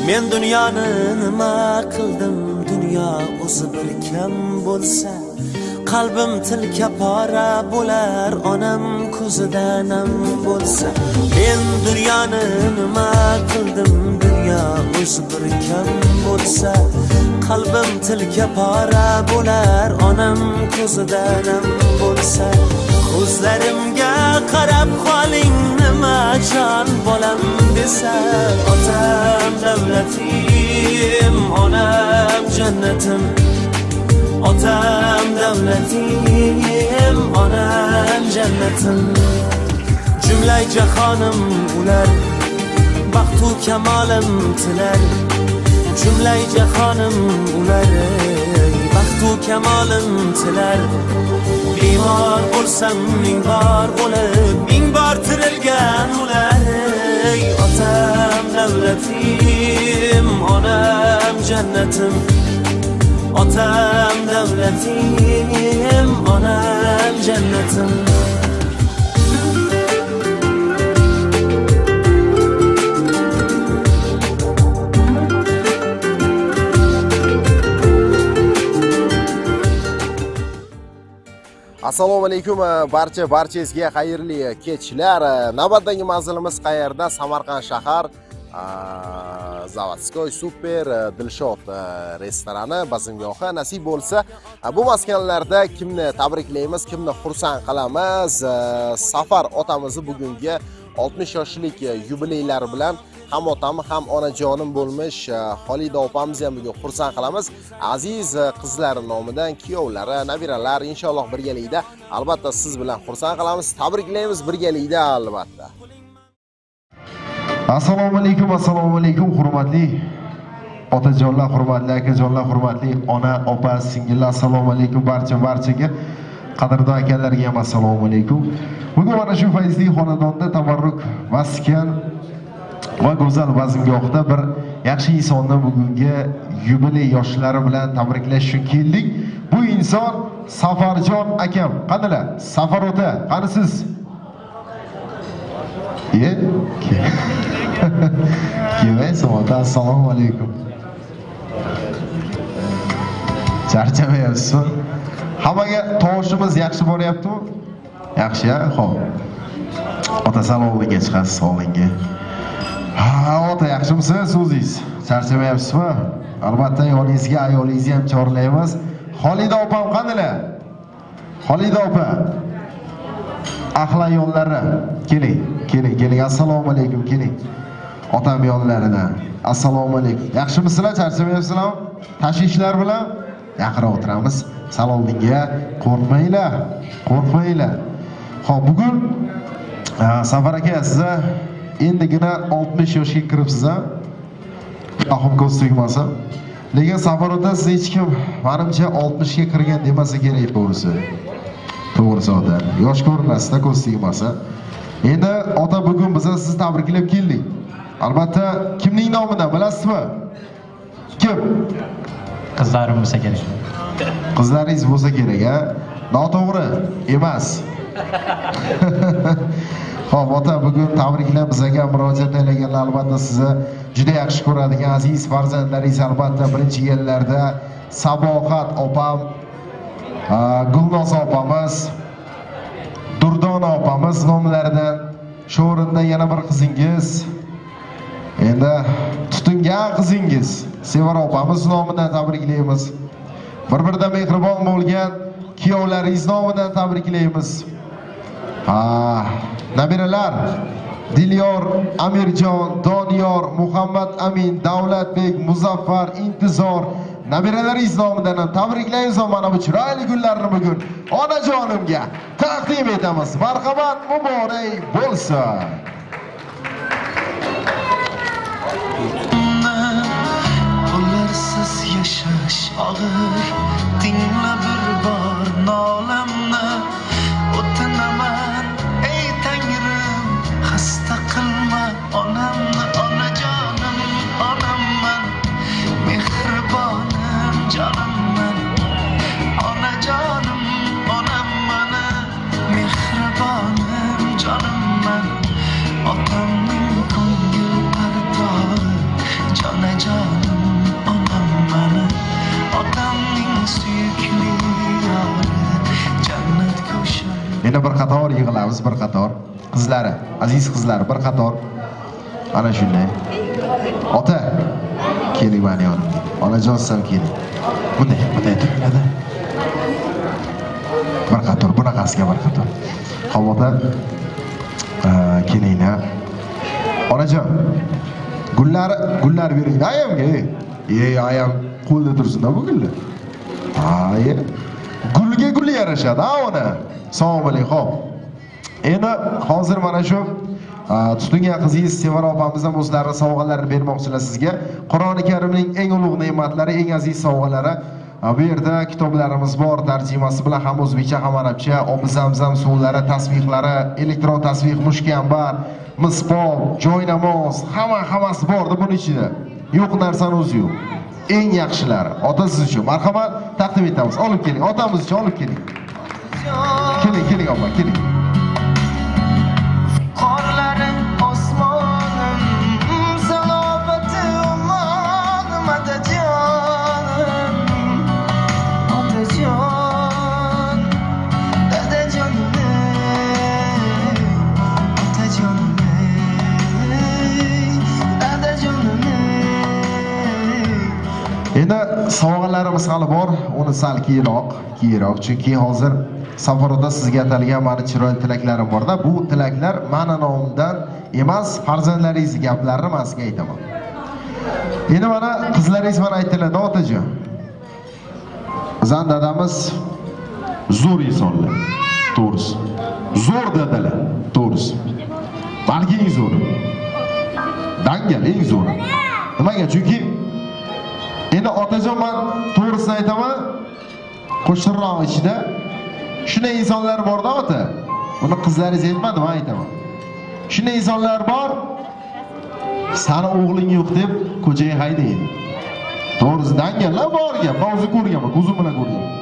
Men dunyoni nima qildim, dunyo o'zi bir kam bo'lsa, qalbim tilka pora bo'lar, onam ko'zida nam bo'lsa. Men dunyoni nima qildim, dunyo o'zi bir kam bo'lsa, qalbim tilka pora bo'lar, onam ko'zida nam bo'lsa. Ko'zlarimga qarab qoling, nima jon bolam desa, otam davlatim, onam jannatim. Otam davlatim, onam jannatim. Jumlay jahonim ular, baxtu kamolim tilar. Jumlay jahonim ular, baxtu kamolim tilar. Bemor bo'lsam ming bor o'lib, ming bor tirilgan ular. Otam davlatim, onam jannatim. Otam davlatim, onam jannatim. Assalomu alaykum barchangizga xayrli kechlar. Navbatdagi manzilimiz qayerda? Samarqand shahar Zavodskoy Super Dilshod restorani bazmgohi. Nasib bo'lsa, bu maskanlarda kimni tabriklaymiz, kimni xursand qilamiz. Safar otamizni bugungi 60 yoshlik yubileylari bilan ham otam ham onajonim bo'lmish Xolida opamizni ham bugun xursand qilamiz. Aziz qizlari nomidan kuyovlari, nabiralar inshaalloh birgalikda albatta siz bilan xursand qilamiz. Tabriklaymiz birgalikda albatta. Assalomu alaykum hurmatli otajonlar, hurmatli akajonlar, hurmatli ona, opa, singillar, assalomu alaykum barchaga. Qadrdon akalarga ham assalomu alaykum. Bugun mana shu fayzli xonadonda tabarruk maskan va go'zal bazmgohda bir yaxshi insonni bugungi yubiley yoshlari bilan tabriklash uchun keldik. Bu inson Safarjon akam. Qanilar? Safar ota, qanisiz? Kelmaysiz, assalomu alaykum. Charchamayapsizmi? Hammaga tovushimiz yaxshi boryaptimi? Yaxshi, xo'p. Ota salomingga chiqasiz oldinga. Ha, ota yaxshimisiz o'zingiz? Charchamayapsizmi? Albatta yoningizga ayolingizni ham chorlaymiz. Xolida opam qanilar? Xolida opa. Ahla yo'llari. Keling. Assalomu alaykum, keling. Otam yo'llaridan. Assalomu alaykum. Yaxshimisizlar? Charchamayapsizlarmi? Tashvishlar bilan yaqinroq o'tiramiz. Salomingga qo'rqmanglar. Xo'p, bugun Safar aka siz endigina 60 yoshga kiribsiz. Ahim ko'z tegmasa. Lekin Safar ota siz hech kim menimcha 60 ga kirgan demasa kerak bo'lsa. To'g'risi ota. Yosh ko'rinasizda ko'z tegmasa. Endi ota bugun biz sizni tabriklab keldik. Albatta kimning nomidan bilasizmi? Kim? Qizlarim bo'lsa kerak. Qizlaringiz bo'lsa kerak, ha? Noto'g'ri emas. Xo'p, ota bugun tabriklar bizga murojaat qilganlar albatta sizni juda yaxshi ko'radigan aziz farzandlaringiz albatta birinchi yillarda Sabohat opam, Gulnoz opamiz, Durdona opamiz nomlaridan shu o'rinda yana bir qizingiz, endi tutingan qizingiz Sevara opamiz nomidan tabriklaymiz. Bir-biridan mehribon bo'lgan kuyovlaringiz nomidan tabriklaymiz. Nabiralar Dilyor, Amirjon, Doniyor, Muhammad Amin, Davlatbek, Muzaffar, Intizor nabiralaringiz nomidan ham tabriklaymiz. Mana bu chiroyli kunlarni bugun onajonimga taqdim etamiz. Marhamat, muborak bo'lsin. Qo'llarsiz yashash og'ir, tingla bir bor nolamni, o'tinaman ey Tangrim, xasta qilma onamni, onajonim, onamman, mehribonim, jonimman, onajonim, onamman, mehribonim, jonimman, otamning ko'ngil ardori, jonajon Yana bir qator yig'ilamiz, bir qator. Qizlari, aziz qizlar, bir qator. Ana shunday. Ota, keling meni yonimga. Onajon ham keling. Bunday turinglar. Bir qator, bunaqasiga bir qator. Qavota kelinglar. Onajon, gullar bering ayamga. Ayam qo'lda tursin-da bu gullar. Haye. Gulga gul yarashadi, ona. Assalomu alaykum. Endi hozir mana shu tutingan qizingiz Sevara opamiz ham o'zlarining sovg'alarini bermoqchilar sizga. Qur'oni Karimning eng ulug' ne'matlari, eng aziz sovg'alari. Bu yerda kitoblarimiz bor, tarjimasi bilan ham o'zbekcha ham arabcha, obi zamzam suvlari, tasbihlari, elektron tasbih, mushkambar, misbob, joynamoz, hammasi borda buning ichida. Yo'q narsani o'zi yo'q. Eng yaxshilari otasiz uchun marhamat taqdim etamiz. Olib keling, otamiz uchun olib keling. Keling opam, keling. Qorlaring osmonim, salobati omonim, otajonim, otajon, dadajonim, otajonim, dadajonim. Endi sovg'alarimiz hali bor, uni sal keyinroq, chunki hozir safarda sizga atalgan meni chiroyli tilaklarim bor-da. Bu tilaklar meni nomimdan emas, farzandlaringiz gaplarini men sizga aytaman. Endi mana qizlaringiz mana aytdilar, otajon. Bizning dadamiz zo'r insonlar, to'g'risi. Zo'r dedilar, to'g'risi. Balki eng zo'ri. Dangal eng zo'ri. Nimaga? Chunki endi otajon men to'g'risini aytaman, qo'shniroq ichida shunday insonlar bor-da ota. Buni qizlaringiz aytmadi, men aytaman. Shunday insonlar bor, sani o'g'ling yo'q deb ko'chaga haydaydi. To'g'risi dangallar bor gap, men o'zim ko'rganman, ko'zim bilan ko'rganman.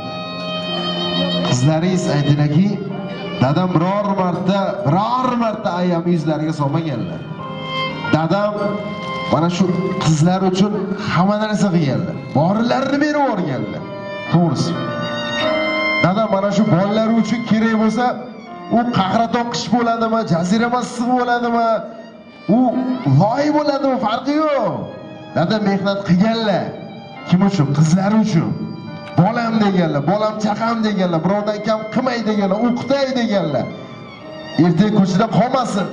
Qizlaringiz aytdiki, dadam biror marta ayam yuzlariga solmaganlar. Dadam mana shu qizlar uchun hamma narsa qilganlar. Borilarini berib yuborganlar. To'g'risi. Dadam mana shu bolalar uchun kerak bo'lsa, u qahraton qish bo'ladimi, jazirama issiq bo'ladimi, u loy bo'ladimi, farqi yo'q. Dadam mehnat qilganlar. Kim uchun? Qizlar uchun. Bolam deganlar, bolam chaqam deganlar, birovdan kam qilmay deganlar, o'qitay deganlar. Ertaga ko'chada qolmasin,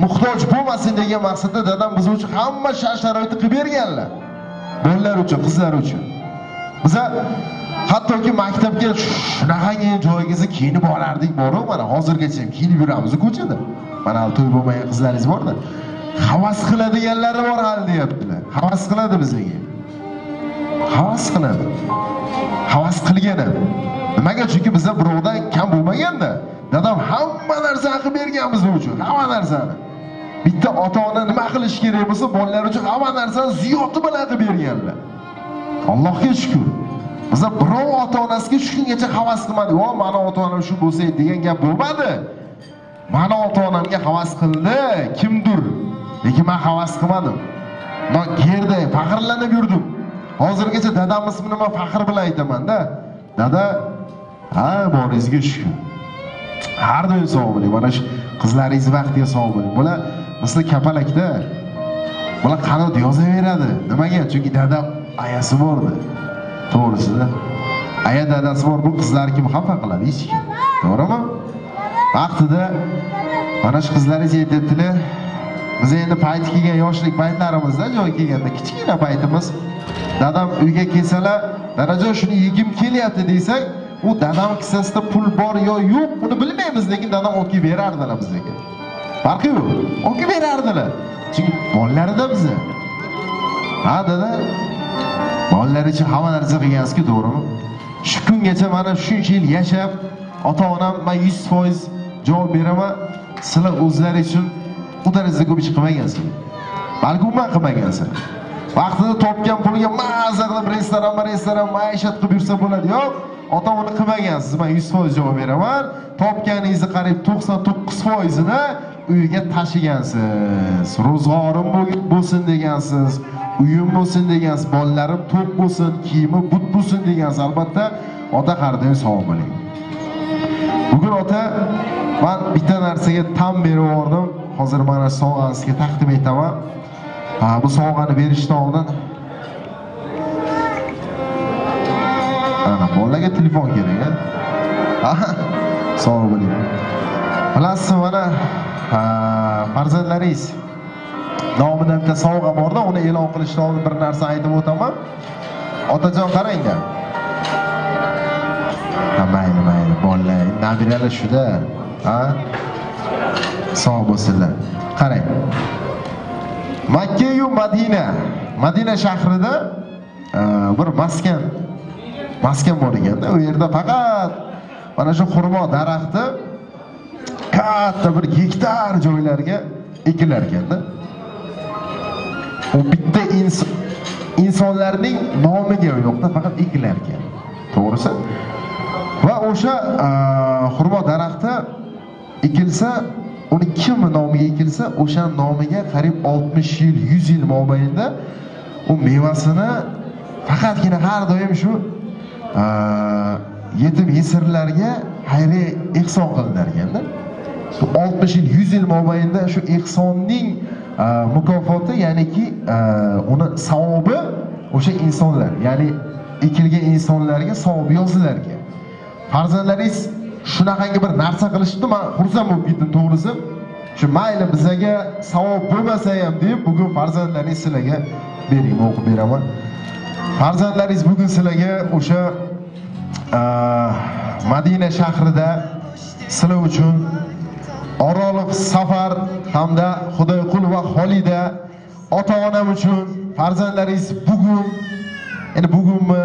muhtoj bo'lmasin degan maqsadda dadam biz uchun hamma shart-sharoitni qilib berganlar. Bolalar uchun, qizlar uchun. Biz hattoki maktabga shunaqangi joyingizga kiyinib borardik, bor-ku, mana hozirgacha ham kiyinib yuramiz ko'chada. Mana hali to'y bo'lmagan qizlaringiz bor-da. Havas qiladiganlari bor hali deyaptilar. Havas qiladi bizga. Havas qiladi. Havas qilgan. Nimaga? Chunki bizda birovdan kam bo'lmaganda, dadam hamma narsani qilib bergan biz uchun, hamma narsani. Bitta ota-ona nima qilish kerak bo'lsa, bolalar uchun hamma narsani ziyodi bilan qilib berganlar. Allohga shukr. Bizlar birov ota-onasiga shu kungacha havas qilmadi. "Vo, meni ota-onam shu bo'lsa" degan gap bo'lmadi. Meni ota-onamga havas qildi kimdir, lekin men havas qilmadim. Men yerda faxrlanib yurdim. Hozirgacha dadam ismini men faxr bilan aytaman-da. Dada, boringizga shukr. Har doim sog' bo'ling. Mana shu qizlaringiz vaqtiga sog' bo'ling. Bular misli kapalakda. Bular qanot yozaveradi. Nimaga? Chunki dadam ayasi bordi. To'g'risi-da. Aya dadasi bor, bu qizlar kim xafa qiladi? Hech kim. To'g'rimi? Vaqtida mana shu qizlaringiz aytibdilar. Biz endi payti kelgan yoshlik paytlarimizda, joy kelganda kichkina paytimiz, dadam uyga kelsalar, "Dadajon, shuni yegim kelyapti" desak, u dadam kissasida pul bor yo yo'q, buni bilmaymiz, lekin dadam olib kelib berardilar bizga. Farqi yo'q, olib kelib berardilar. Chunki bolalarida biza. Ha, dada. Bolalar uchun hamma narsa qilgansiz-ku, to'g'rimi? Shu kungacha mana shuncha yil yashab, ota-onam men 100% javob beraman. Sizlar o'zlaringiz uchun u darajada ko'p ish qilmagansiz. Balki umuman qilmagansiz. Vaqtida topgan puliga mazza qilib restoran maishat qilib yursa bo'ladi. Yo'q, ota-ona qilmagansiz. Men 100% javob beraman. Topganingizni qariyb 99%ni uyga tashigansiz. Ro'zg'orim bo'lsin degansiz. Uyim bo'lsin degansiz, bolalarim to'q bo'lsin, kiyimi but bo'lsin degansiz. Albatta, ota har doim sog' bo'ling. Bugun ota men bitta narsaga tan berib yubordim. Hozir mana sovg'angizga taqdim etaman. Bu sovg'ani berishdan oldin bolaga telefon kerak, sog' bo'ling. Bilasiz, mana farzandlaringiz nomidan bitta sovg'a borda, uni e'lon qilishdan oldin bir narsa aytib o'taman. Otajon qarang-da. Mayli, bolalar, nabiralar shuda. Sog' bo'lsinlar. Qarang. Makka yu Madina shahrida bir maskan bor ekan-da. U yerda faqat mana shu xurmo daraxti katta bir gektar joylarga ekilar ekanda. U bitta insonlarning nomiga yo'qda, faqat ekilar ekan. To'g'risi? Va o'sha xurmo daraxti ekilsa, uni kim nomiga ekilsa, o'sha nomiga qariyb 60 yil, 100 yil mobaynida u mevasini faqatgina har doim shu yetim yesirlarga xayriya ehson qilinar ekanda. 60 yil, 100 yil mobaynida shu ehsonning mukofoti, ya'niki uni savobi o'sha insonlar, ya'ni ekilgan insonlarga savob yozilar ekan. Farzandlaringiz shunaqangi bir narsa qilishdi, men xursand bo'lib ketdim to'g'risi. Shu mayli bizga savob bo'lmasa ham deb bugun farzandlaringiz sizlarga bering, o'qib beraman. Farzandlaringiz bugun sizlarga o'sha Madina shahrida sizlar uchun Orolov Safar hamda Xudoyqul va Xolida ota-onam uchun farzandlaringiz bugun, ya'ni bugunmi,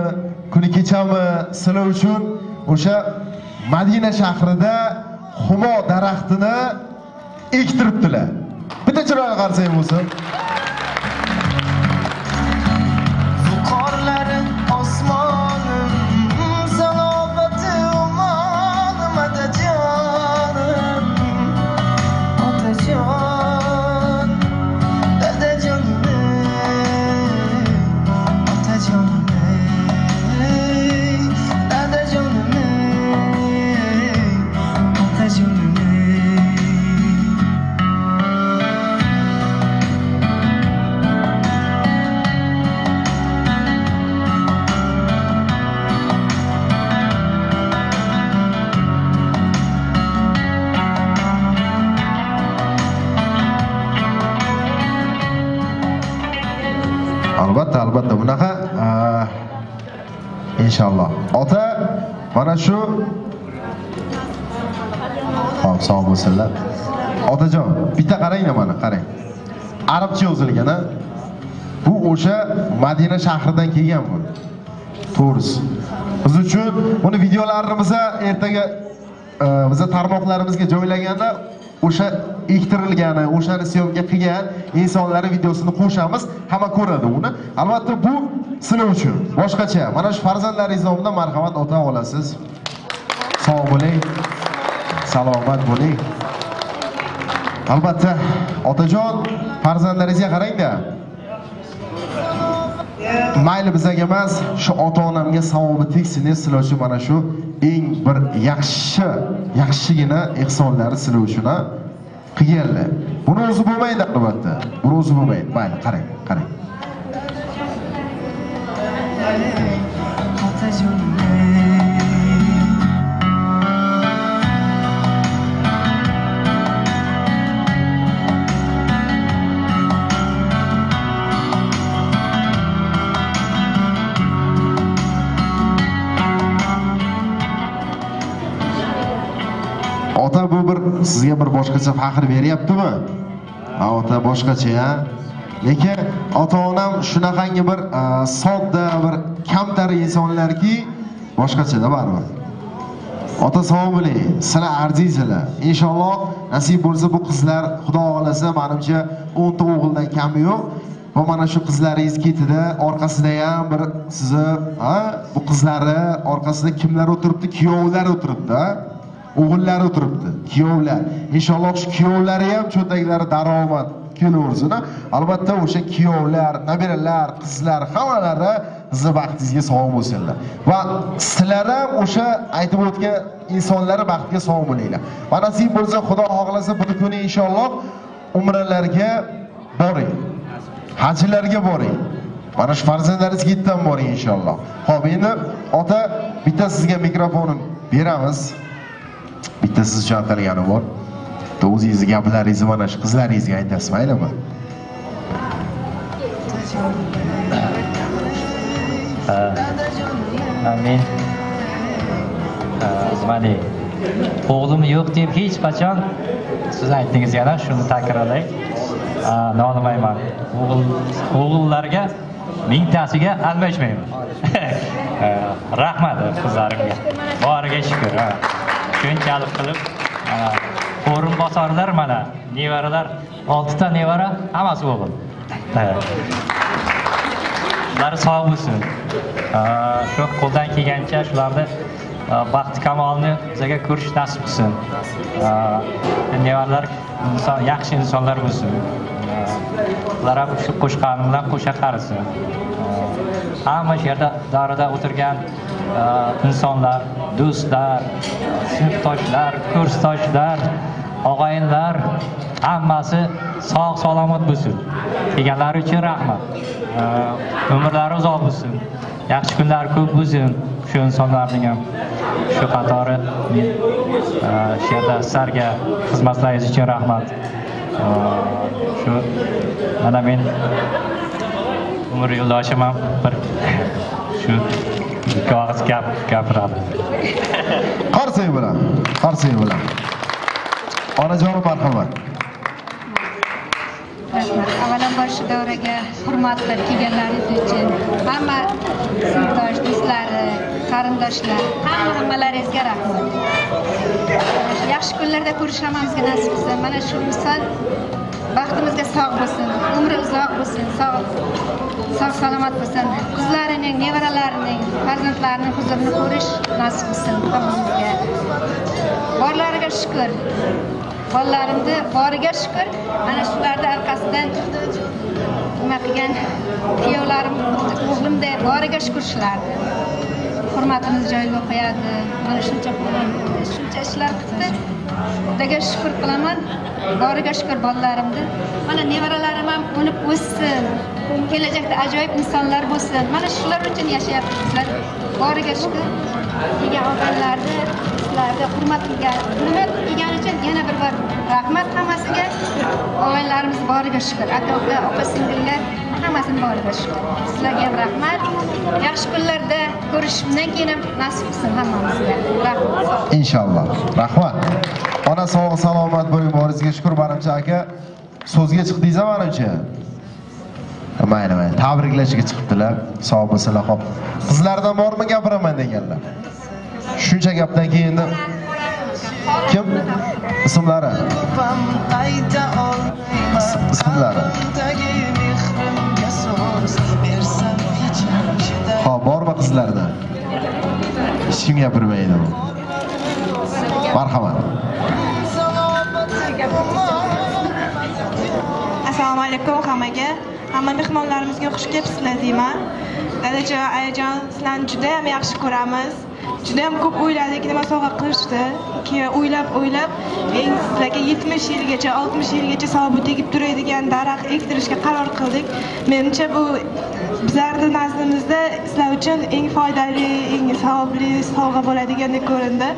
kuni kechami sizlar uchun o'sha Madina shahrida xumo daraxtini ektiribdilar. Bitta chiroyli qarsak bo'lsin. Qorlarim osmonim, salobati umonim, otajonim, otajon, dadajonim, otajonim, dadajonim, otajonim. Albatta bunaqa inshaalloh. Ota mana shu sog' bo'lsinlar. Otajon, bitta qarang-da, mana qarang. Arabcha yozilgan-a? Bu o'sha Madina shahridan kelgan bu. To'g'risi. Biz uchun buni videolarimizda ertaga bizning tarmoqlarimizga joylaganda o'sha ektirilgani, o'shani syomka qilgan insonlar videosini qo'shamiz, hamma ko'radi uni. Albatta bu sizlar uchun boshqacha. Mana shu farzandlaringiz nomidan marhamat ota olasiz. Sog' bo'ling, salomat bo'ling. Albatta otajon, farzandlaringizga qarang-da. Mayli bizga emas, shu ota-onamga savobi tegsin, sizlar uchun mana shu eng bir yaxshigina ehsonlari sizlar uchun qilganlar. Buni o'zi bo'lmaydi albatta. Buni o'zi bo'lmaydi. Mayli, qarang. Ota bu bir sizga bir boshqacha faxr beryaptimi? Ota boshqacha, lekin ota-onam shunaqangi bir sodda, bir kamtar insonlarki, boshqacha-da baribir. Ota sog' bo'ling, sizlar arzizlar. Inshaalloh nasib bo'lsa bu qizlar, Xudo xolasa, menimcha 10 ta o'g'ildan kami yo'q. Va mana shu qizlaringiz ketida, orqasida ham bir sizni, bu qizlari orqasida kimlar o'tiribdi? Kuyovlar o'tiribdi. O'g'illari o'tiribdi, kuyovlar. Inshaalloh shu kuyovlari ham cho'ntaklari daromad kelaversin. Albatta o'sha kuyovlar, nabiralar, qizlar hammalari sizni baxtingizga sog' bo'lsinlar. Va sizlar ham o'sha aytib o'tgan insonlar baxtiga sog' bo'linglar. Va nasib bo'lsa, Xudo xohlasa bir kuni inshaalloh umralarga boring. Hajlarga boring. Mana shu farzandlaringizga yetdan boring inshaalloh. Xo'p, endi ota bitta sizga mikrofonni beramiz. Bitta siz uchun qilgani bor. O'zingizning gaplaringizni mana shu qizlaringizga aytasiz, maylimi? Men mana o'g'lim yo'q deb hech qachon siz aytdingiz yana shuni takrorlang. Nolimayman. O'g'illarga mingtasiga almashmayman. Rahmat qizlarimga. Boriga shukr. Shunchalik qilib qo'rin bosarlar mana nevaralar 6 ta nevara hammasi o'g'il. Ular sog' bo'lsin. Shu qo'ldan kelgancha shularni baxt kamolni bizga ko'rish nasib qilsin. Nevaralar yaxshi insonlar bo'lsin. Ular ham shu qo'shqani bilan qo'sha qarisin. Hamma yerda darada o'tirgan insonlar, do'stlar, sinfdoshlar, kursdoshlar, og'ayinlar hammasi sog' salomat bo'lsin. Kelganlari uchun rahmat. Umrlari uzoq bo'lsin. Yaxshi kunlar ko'p bo'lsin. Shu insonlarning ham shu qatori men yerda sizlarga xizmatlaringiz uchun rahmat. Shu mana men umr yo'ldoshim ham bir shu ikki og'iz gapiradi. Qarsak bilan, qarsak bilan. Onajonim marhamat. Rahmat. Avvalambor shu davraga hurmatli kelganlaringiz uchun hamma sinfdosh do'stlari, qarindoshlar, hammalaringizga rahmat. Yaxshi kunlarda ko'rish hammamizga nasib qilsin. Mana shu misol baxtimizga sog' bo'lsin, umri uzoq bo'lsin, sog' salomat bo'lsin. Qizlarining, nevaralarining, farzandlarining huzurini ko'rish nasib qilsin hammamizga. Borlariga shukr. Bolalarimni boriga shukr. Ana shularning orqasidan nima qilgan kuyovlarim, o'g'limda boriga shukr shularni. Hurmatimiz joyiga qo'yadi. Mana shuncha ishlar qildi. Xudoga shukr qilaman. Boriga shukr bolalarimni. Mana nevaralarim ham o'nib o'ssin. Kelajakda ajoyib insonlar bo'lsin. Mana shular uchun yashayapsizlar. Boriga shukr. Degan odamlarni sizlarga hurmat qilgani uchun yana bir bor rahmat hammasiga. Og'aylarimiz boriga shukr. Aka-uka, opa-singillar hammasini boriga shukr. Sizlarga ham rahmat. Yaxshi kunlarda ko'rishimdan keyin ham nasib qilsin hammamizga. Rahmat. Inshaalloh. Rahmat. Ona sog' salomat bo'ling, boringizga shukr. Manimcha aka so'zga chiqdingiz menimcha. Mayli, tabriklashga chiqibdilar. Sog' bo'lsinlar. Xo'p. Qizlardan bormi gapiraman deganlar. Shuncha gapdan keyin kim ismlari? Ismlari. Ha, bormi qizlardan? Hech kim gapirmaydi. Marhamat. Assalomu alaykum hammaga. Hamma mehmonlarimizga xush kelibsizlar deyman. Dadajon, ayajon, sizlarni juda ham yaxshi ko'ramiz. Juda ham ko'p o'yladik, nima sovg'a qilishdi. Keyin o'ylab, sizlarga 70 yilgacha, 60 yilgacha savobi tegib turadigan daraxt ektirishga qaror qildik. Menimcha bu bizlarning nazdimizda sizlar uchun eng foydali, eng savobli sovg'a bo'ladigandek ko'rindi.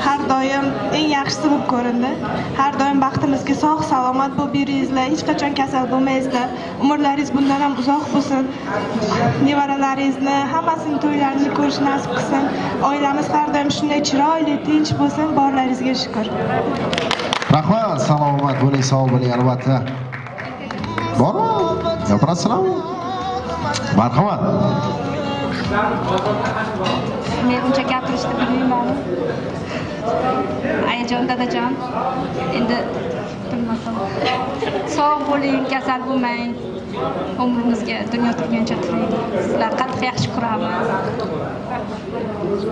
Har doim eng yaxshisi bo'lib ko'rindi. Har doim baxtimizga sog' salomat bo'lib yuringizlar, hech qachon kasal bo'lmaysizlar. Umrlaringiz bundan ham uzoq bo'lsin. Nevaralaringizni, hammasini to'ylarini ko'rish nasib qilsin. Oilamiz har doim shunday chiroyli, tinch bo'lsin. Borlaringizga shukr. Rahmat, salomat bo'ling, sog' bo'ling albatta. Bormi? Gapirasizlarmi? Marhamat. Men uncha gapirishni bilmayman. Ayajon, dadajon, endi bilmasam. Sog' bo'ling, kasal bo'lmang. Umrimizga dunyo turgancha turing. Sizlar qattiq yaxshi ko'ramiz.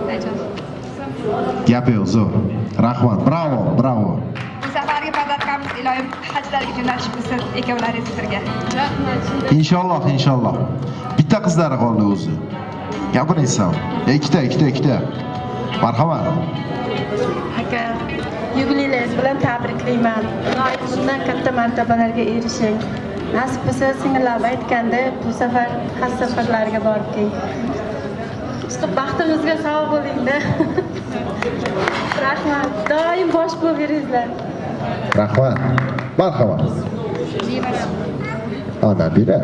Ayajon. Gapi yo'q, zo'r. Rahmat, bravo, bravo. Bu safargi barchamiz iloyim hajlarga jo'natish bilsin ikkovlaringiz birga. Inshaalloh, inshaalloh. Bitta qizlari qoldi o'zi. Gapiraysan. Ikkita. Marhamat. Aka, yubileyingiz bilan tabriklayman. Bundan katta martabalarga erishing. Nasib bo'lsa, singillar aytganda bu safar har safarlarga borib keling. Chiqib baxtimizga sog' bo'ling-da. Rahmat. Doim bosh bo'lib yuringlar. Rahmat. Marhamat. Ana bira.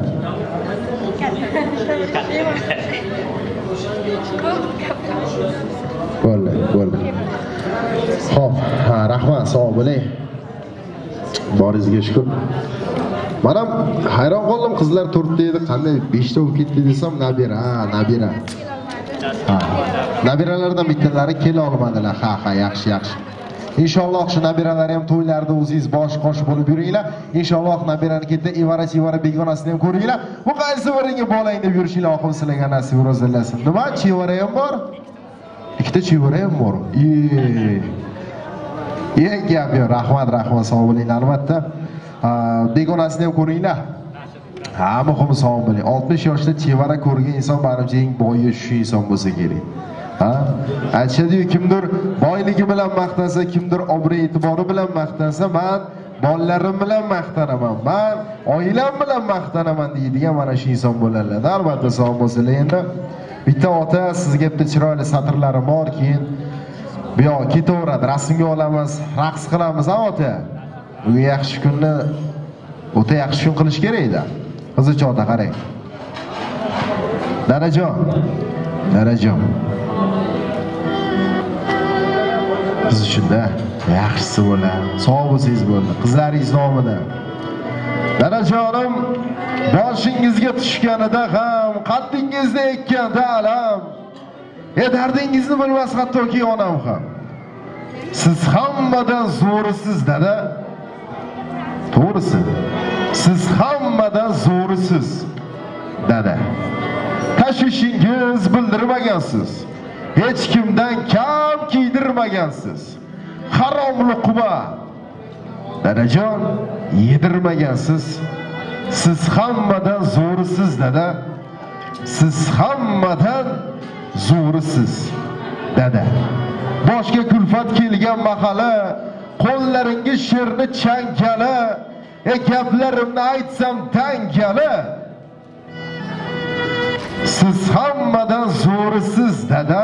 Bo'ldi. Xo'p, rahmat, sog' bo'ling. Boringizga shukr. Men ham hayron qoldim, qizlar 4 ta edi, qanday 5 ta bo'lib ketdi desam, nabira. Nabiralardan bittalari kela olmadilar. Ha, yaxshi. Inshaalloh shu nabiralar ham to'ylarda o'zingiz bosh qosh bo'lib yuringlar. Inshaalloh nabirani ketdi, evara begonasini ham ko'ringlar. Bu qaysi biringa bolang deb yurishinglar, oqim sizlarga nasib ro'zalasin. Nima? Chevara ham bor? Ikkita chevara ham bor. Gap yo'q. Rahmat, sog' bo'ling albatta. Begonasini ham ko'ringlar. Muhimi sog' bo'ling. 60 yoshda chevara ko'rgan inson menimcha eng boyi shu inson bo'lsa kerak. Aytishadi-ku, kimdir boyligi bilan maqtansa, kimdir obro' e'tibori bilan maqtansa, men bolalarim bilan maqtanaman, men oilam bilan maqtanaman deydigan mana shu inson bo'ladilar. Albatta sog' bo'lsalar endi. Bitta ota sizga bitta chiroyli satrlarim bor, keyin bu yoq ketaveradi, rasmga olamiz, raqs qilamiz, ota. Bugun yaxshi kunni o'ta yaxshi kun qilish kerak-da. Qizichoqda qarang. Darajon. Qiz uchunda yaxshisi bo'ladi. Sog' bo'lsangiz bo'ldi. Qizlaringiz nomida. Darajonim, boshingizga tushganida ham, qaddingizda ekkanda alam. Dardingizni bilmas hattoki onam ham. Siz hammadan zo'risiz, dada. To'g'risi. Siz hammadan zo'risiz, dada. Tashvishingiz bildirmagansiz. Hech kimdan kam kiydirmagansiz. Harom luqma, dadajon, yedirmagansiz. Siz hammadan zo'risiz, dada. Siz hammadan zo'risiz, dada. Boshga kulfat kelgan mahali, qo'llaringiz sherni chankali, gaplarimni aytsam tangali. Siz hammadan zo'risiz, dada.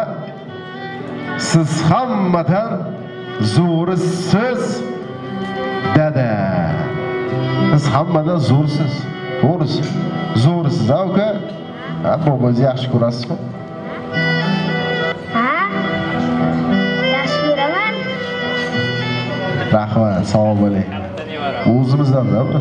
Siz hammadan zo'risiz, dada. Siz hammadan zo'rsiz. To'g'risi. Zo'rsiz, aka. Bobozni yaxshi ko'rasizmi? Yaxshi ko'raman. Rahmat, sog' bo'ling. O'zimizdan-da bu.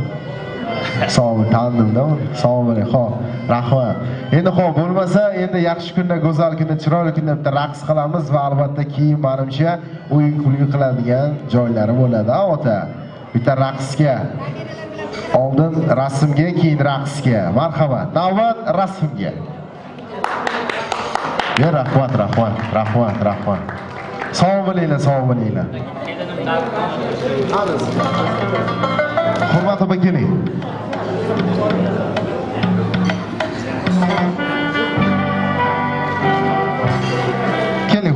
Sog' tandim-da. Sog' bo'ling. Xo'p, rahmat. Endi xo'p, bo'lmasa, endi yaxshi kunda, go'zal kunda, chiroyli kunda bitta raqs qilamiz va albatta keyin menimcha o'yin kulgi qiladigan joylari bo'ladi, ota. Bitta raqsga. Oldin rasmga, keyin raqsga. Marhamat. Navbat rasmga. Rahmat. Sog' bo'linglar. Hurmat opa keling.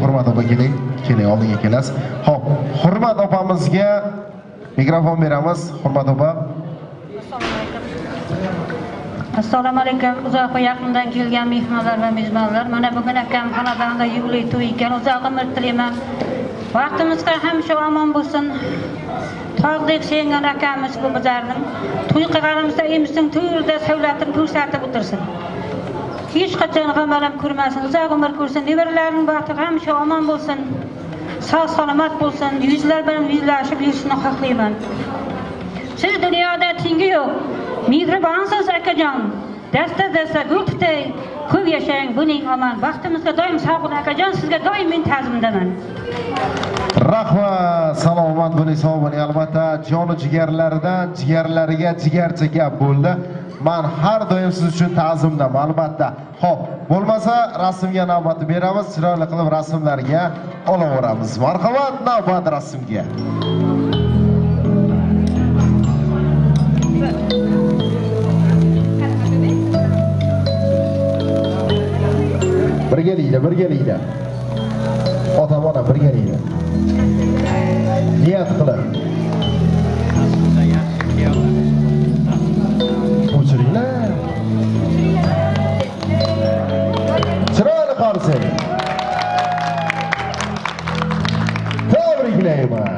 Hurmat opa keling, oldinga kelasiz. Xo'p, Hurmat opamizga mikrofon beramiz. Hurmat opa. Assalomu alaykum. Uzoq va yaqindan kelgan mehmonlar va mezbonlar. Mana bugun akam xonadonida yubiley to'y ekan. Uzoq umr tilayman. Vaqtimizga hamisha omon bo'lsin. Tog'dek sevgan akamiz bu bizlarning to'y qilganimizda emizning to'yida savlatini ko'rsatib o'tirsin. Hech qachon g'am ko'rmasin, uzoq umr ko'rsin, nevaralarining baxti hamisha omon bo'lsin, sog' salomat bo'lsin, yuzlar bilan yuzlashib yurishni xohlayman. Siz dunyoda tengi yo'q, mehribonsiz akajon. Dasta gul tutay, ko'p yashang, buning omon. Baxtimizga doim sog' bo'ling akajon, sizga doim men ta'zimdaman. Rahmat, salomat bo'ling, sog' bo'ling. Albatta, joni jigarlaridan jigarlariga jigarcha gap bo'ldi. Men har doim siz uchun ta'zimdaman, albatta. Xo'p, bo'lmasa rasmga navbatni beramiz, chiroyli qilib rasmlarga olaveramiz. Marhamat, navbat rasmga. birgalikda ota-ona birgalikda niyat qilib o'chiringlar chiroyli qarsak tabriklayman.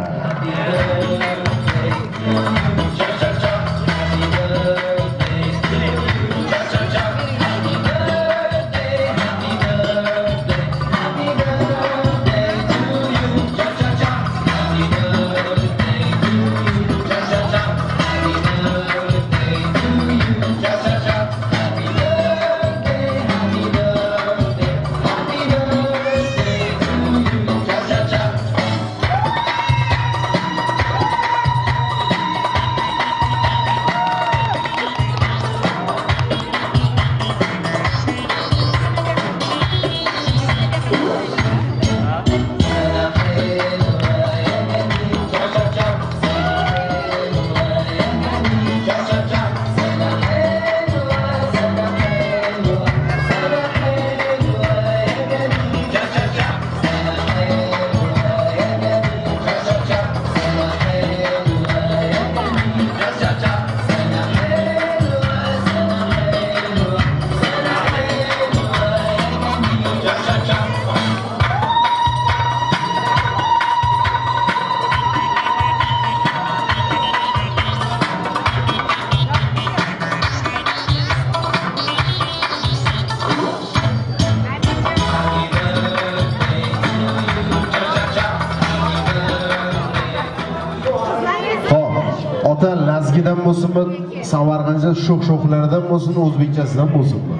Lazgidan bo'lsinmi, Samarqandcha sho'x-sho'xlaridan bo'lsin, o'zbekchasidan bo'lsinmi?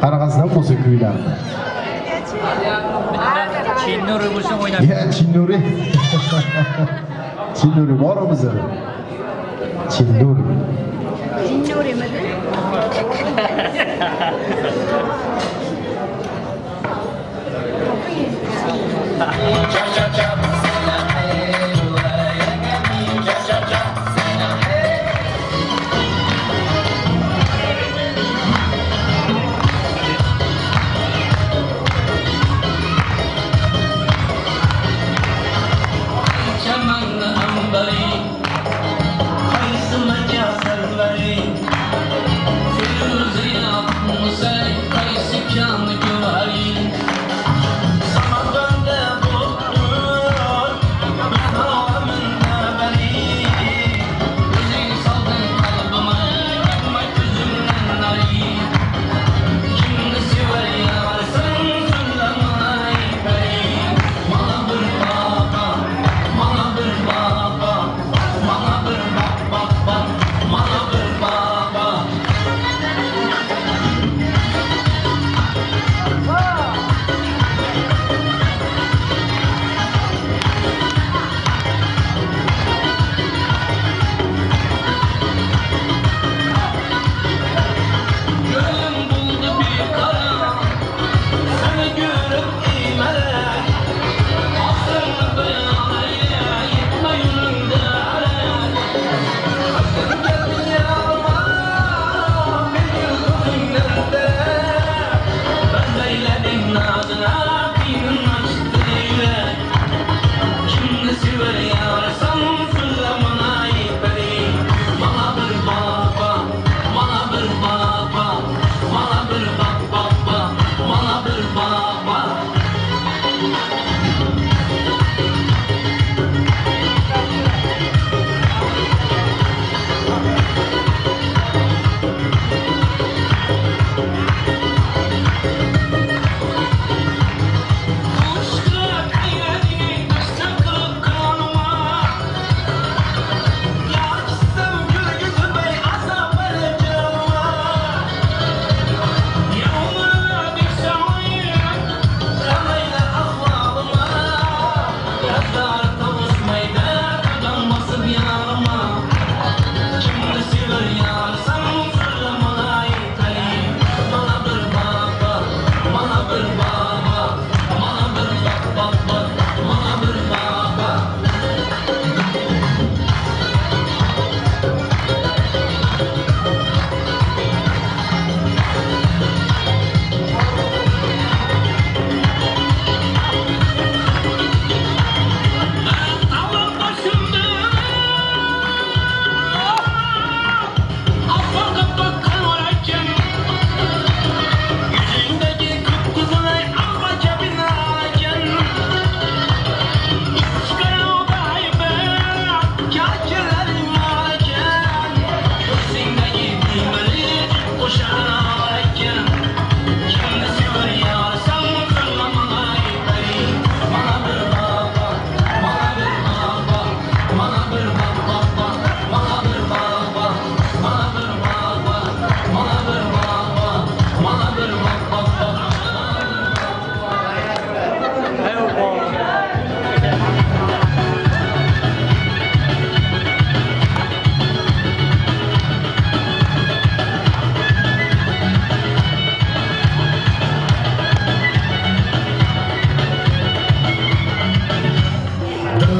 Qarag'asidan bo'lsin kuylarni. Chinnuri bo'lsa o'ynab. Ya, Chinnuri. Chinnuri bor bizda. Chinnuri. Chinnurimi? Samarqandda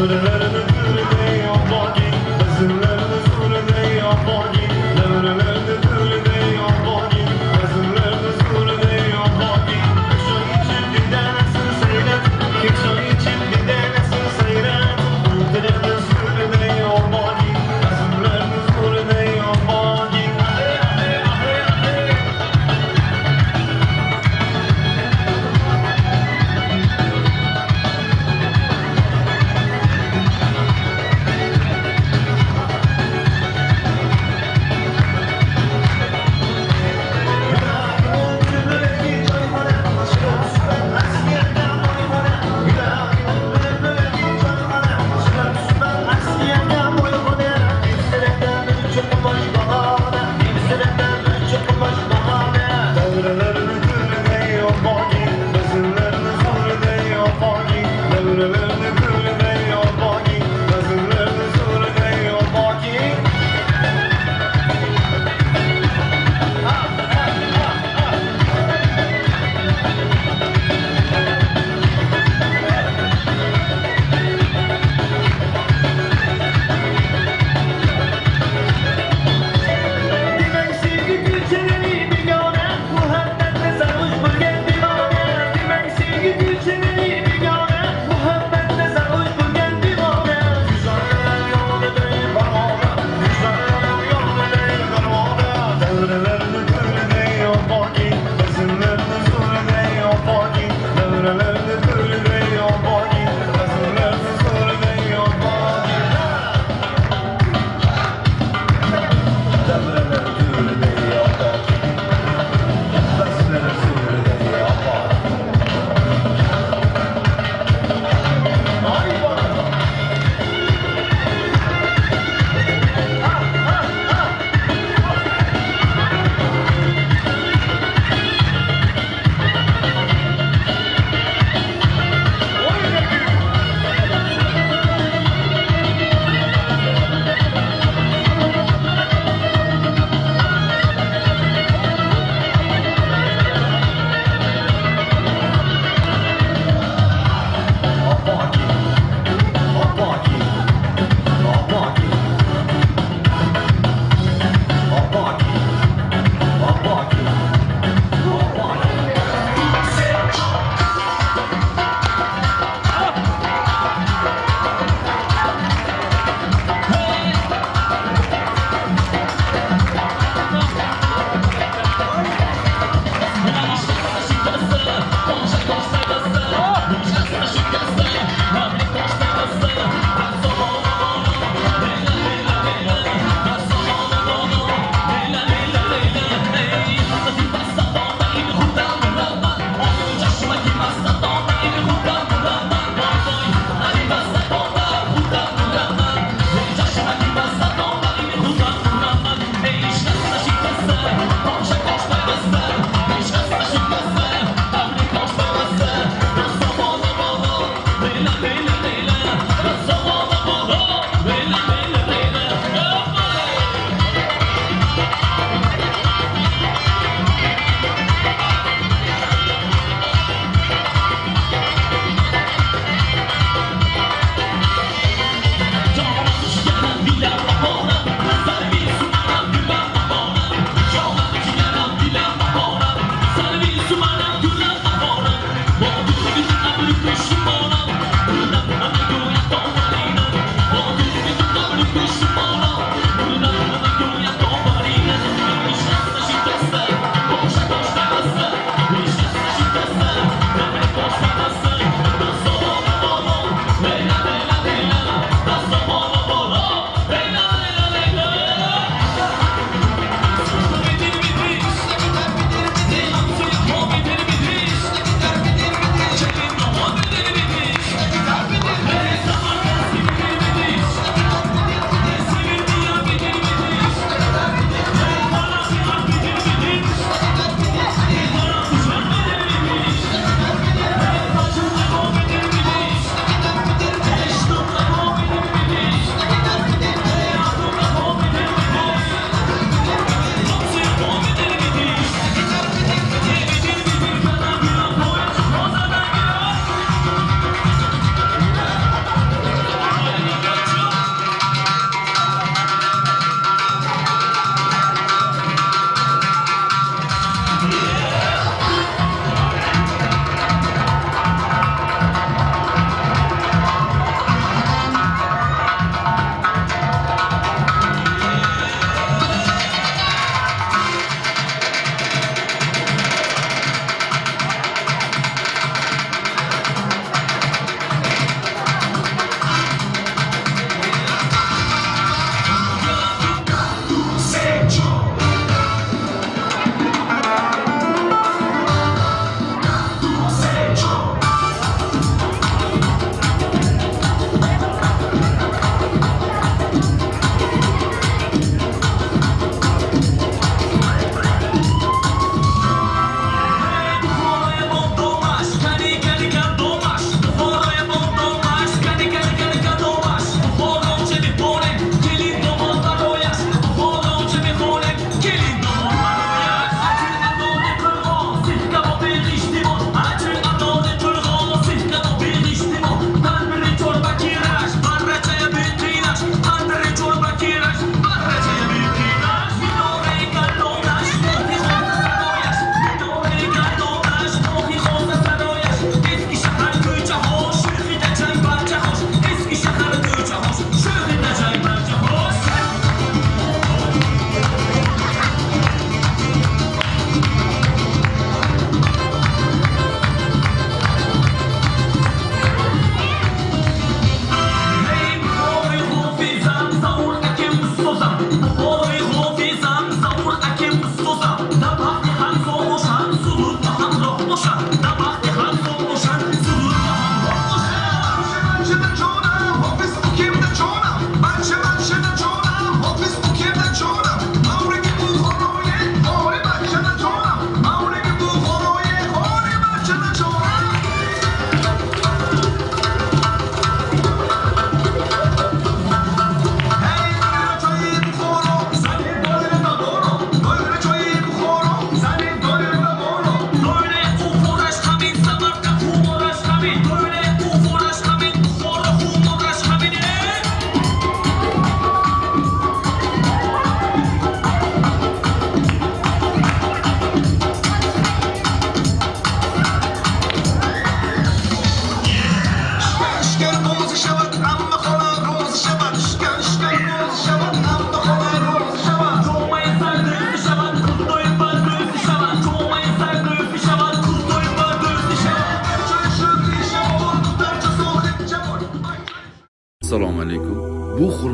Let it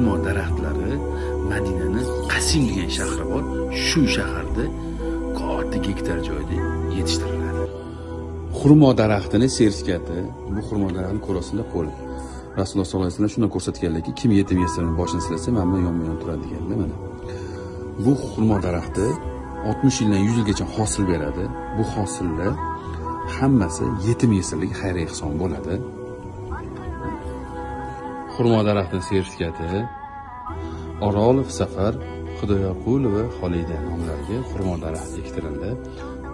xurmo daraxtlari Madinani Qasim degan shahri bor. Shu shaharda katta gektar joyda yetishtiriladi. Xurmo daraxtini sertifikati, bu xurmo daraxtini ko'rasizlar qo'l. Rasululloh sollallohu alayhi vasallam shunday ko'rsatganlarki, kim yetim yesamni boshini silasa, mana yonma-yon turadi deganda mana. Bu xurmo daraxti 60 yildan 100 yilgacha hosil beradi. Bu hosillar hammasi yetim yesirlik xayriya ehson bo'ladi. Xurmo daraxtining sertifikati Orolov Safar, Xudoyorqulova Xolida nomlariga xurmo daraxti ektirildi.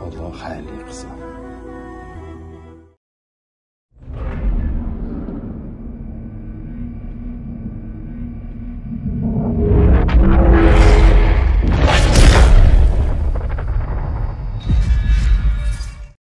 Alloh xayrli qilsin.